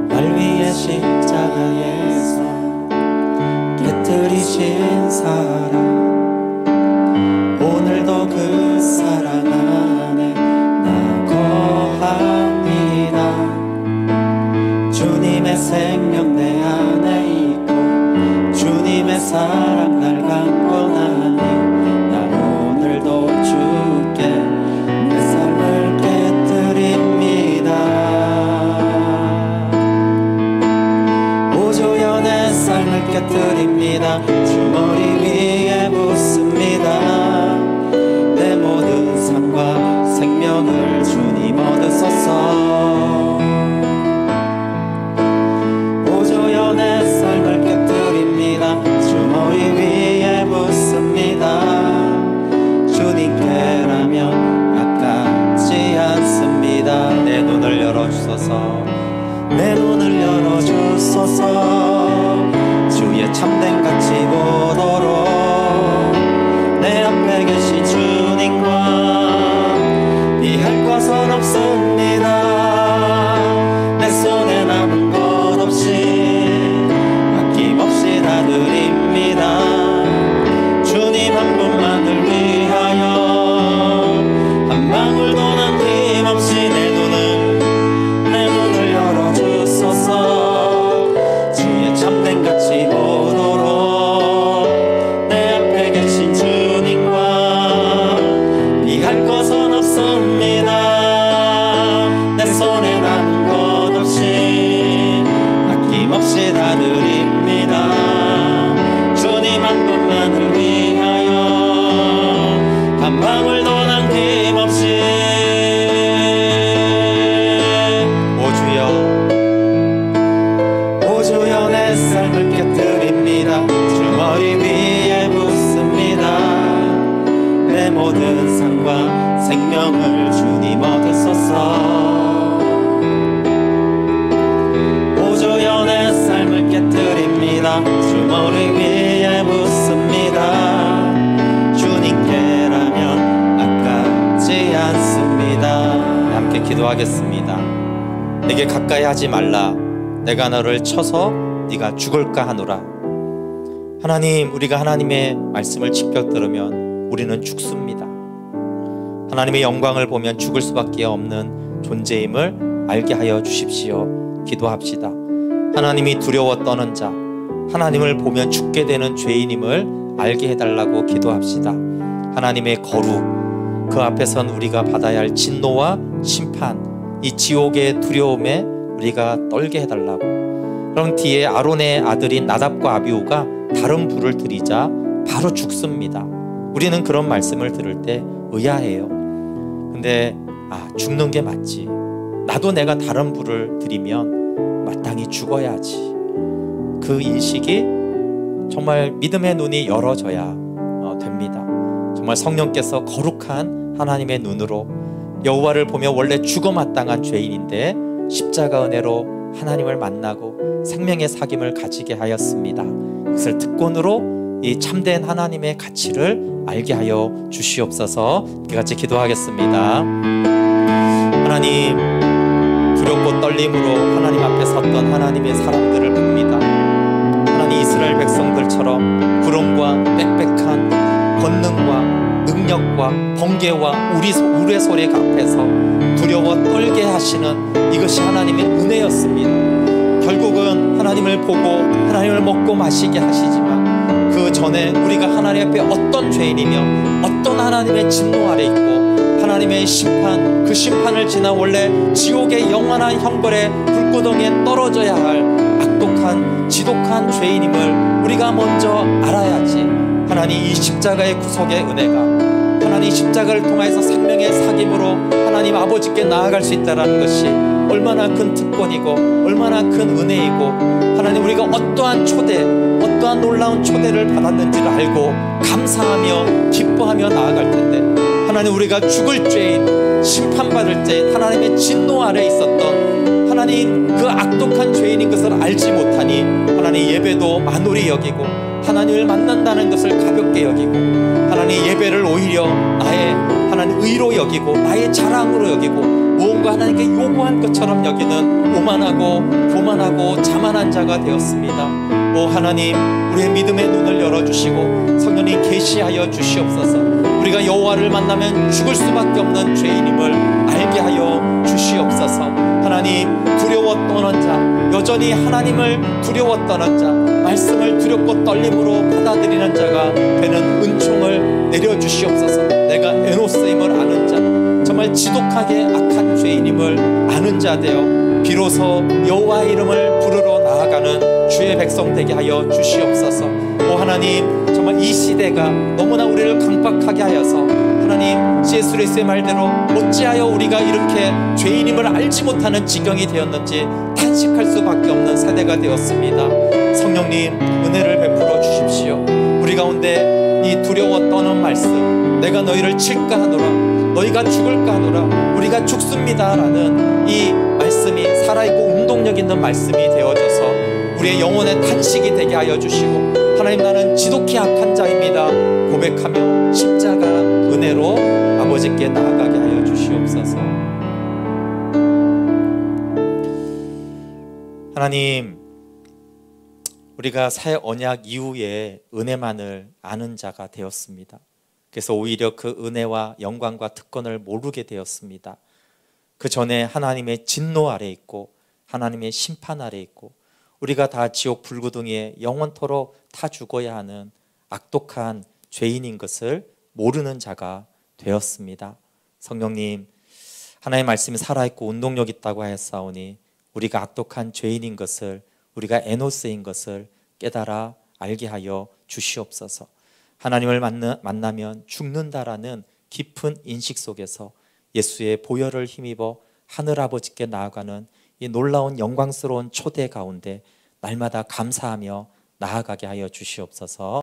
날 위해 십자가에서 깨뜨리신 사랑, 오늘도 그 사랑 안에 나 거합니다. 주님의 생명 내 안에 있고 주님의 사랑 날 강권하니, 나 오늘도 주께 내 삶을 깨뜨립니다. 오조여 내 삶을 깨뜨립니다. 주 머리 위에 붓습니다. 내 모든 삶과 생명을 주님 얻으소서. 오조여 내 삶을 깨뜨립니다. 주 머리 위에 붓습니다. 주님께라면 아깝지 않습니다. 내 눈을 열어주소서, 내 눈을 열어주소서. 주의 참된 가치 보도록 내 앞에 계신 주님과 비할 것은 없습니다. 내 손에 남은 것 없이 아낌없이 다 드립니다. 주님 한 분만을 위하여 한 방울도 남김없이 내 눈을 열어주소서. 주의 참된 가치 보도록 내 앞에 계신 주님과 비할 것은 없습니다. 내 손에 남은 것 없이 아낌없이 다 드립니다. 주님 한 분만을 위하여 한 방울도 남김없이. 오주여 내 삶을 깨뜨립니다. 주 머리 위에 붓습니다. 내 모든 삶과 생명을 주님 얻으소서. 보조연의 삶을 깨뜨립니다. 주머니 위에 붓습니다. 주님께라면 아깝지 않습니다. 함께 기도하겠습니다. 내게 가까이 하지 말라. 내가 너를 쳐서 네가 죽을까 하노라. 하나님, 우리가 하나님의 말씀을 직접 들으면 우리는 죽습니다. 하나님의 영광을 보면 죽을 수밖에 없는 존재임을 알게 하여 주십시오. 기도합시다. 하나님이 두려워 떠는 자, 하나님을 보면 죽게 되는 죄인임을 알게 해달라고 기도합시다. 하나님의 거룩, 그 앞에선 우리가 받아야 할 진노와 심판, 이 지옥의 두려움에 우리가 떨게 해달라고. 그럼 뒤에 아론의 아들인 나답과 아비후가 다른 불을 들이자 바로 죽습니다. 우리는 그런 말씀을 들을 때 의아해요. 근데 죽는 게 맞지. 나도 내가 다른 불을 들이면 마땅히 죽어야지. 그 인식이 정말 믿음의 눈이 열어져야 됩니다. 정말 성령께서 거룩한 하나님의 눈으로 여호와를 보며 원래 죽어 마땅한 죄인인데 십자가 은혜로 하나님을 만나고 생명의 사귐을 가지게 하였습니다. 그것을 특권으로 이 참된 하나님의 가치를 알게 하여 주시옵소서. 같이 기도하겠습니다. 하나님, 두렵고 떨림으로 하나님 앞에 섰던 하나님의 사람들을 봅니다. 하나님, 이스라엘 백성들처럼 구름과 빽빽한 권능과 능력과 번개와 우레 소리 앞에서 두려워 떨게 하시는 이것이 하나님의 은혜였습니다. 결국은 하나님을 보고 하나님을 먹고 마시게 하시지만 그 전에 우리가 하나님 앞에 어떤 죄인이며 어떤 하나님의 진노 아래 있고 하나님의 심판, 그 심판을 지나 원래 지옥의 영원한 형벌의 불구덩이에 떨어져야 할 악독한 지독한 죄인임을 우리가 먼저 알아야지. 하나님, 이 십자가의 구속의 은혜가 하나님 십자가를 통해서 생명의 사귐으로 하나님 아버지께 나아갈 수 있다는 것이 얼마나 큰 특권이고 얼마나 큰 은혜이고, 하나님 우리가 어떠한 초대, 어떠한 놀라운 초대를 받았는지를 알고 감사하며 기뻐하며 나아갈 텐데, 하나님 우리가 죽을 죄인, 심판받을 죄인, 하나님의 진노 아래 있었던 하나님 그 악독한 죄인인 것을 알지 못하니 하나님 예배도 만홀히 여기고 하나님을 만난다는 것을 가볍게 여기고 하나님 예배를 오히려 나의 하나님 의로 여기고 나의 자랑으로 여기고 무언가 하나님께 요구한 것처럼 여기는 오만하고 교만하고 자만한 자가 되었습니다. 오 하나님, 우리의 믿음의 눈을 열어주시고 성령님 계시하여 주시옵소서. 우리가 여호와를 만나면 죽을 수밖에 없는 죄인임을 알게 하여 주시옵소서. 하나님, 두려워 떠는 자, 여전히 하나님을 두려워 떠는 자, 말씀을 두렵고 떨림으로 받아들이는 자가 되는 은총을 내려주시옵소서. 내가 에노스임을 아는 자, 정말 지독하게 악한 죄인임을 아는 자 되어 비로소 여호와의 이름을 부르러 나아가는 주의 백성 되게 하여 주시옵소서. 오 하나님, 정말 이 시대가 너무나 우리를 강박하게 하여서 하나님, C.S. 루이스의 말대로 어찌하여 우리가 이렇게 죄인임을 알지 못하는 지경이 되었는지 탄식할 수밖에 없는 세대가 되었습니다. 성령님, 은혜를 베풀어 주십시오. 우리 가운데 이 두려워 떠는 말씀, 내가 너희를 칠까 하노라, 너희가 죽을까 하노라, 우리가 죽습니다 라는 이 말씀이 살아있고 운동력 있는 말씀이 되어져서 우리의 영혼의 탄식이 되게 하여 주시고, 하나님 나는 지독히 악한 자입니다 고백하며 십자가 은혜로 아버지께 나아가게 하여 주시옵소서. 하나님, 우리가 새 언약 이후에 은혜만을 아는 자가 되었습니다. 그래서 오히려 그 은혜와 영광과 특권을 모르게 되었습니다. 그 전에 하나님의 진노 아래 있고 하나님의 심판 아래 있고 우리가 다 지옥 불구덩이에 영원토록 타 죽어야 하는 악독한 죄인인 것을 모르는 자가 되었습니다. 성령님, 하나님의 말씀이 살아있고 운동력 있다고 하였사오니 우리가 악독한 죄인인 것을, 우리가 에노스인 것을 깨달아 알게 하여 주시옵소서. 하나님을 만나면 죽는다라는 깊은 인식 속에서 예수의 보혈을 힘입어 하늘아버지께 나아가는 이 놀라운 영광스러운 초대 가운데 날마다 감사하며 나아가게 하여 주시옵소서.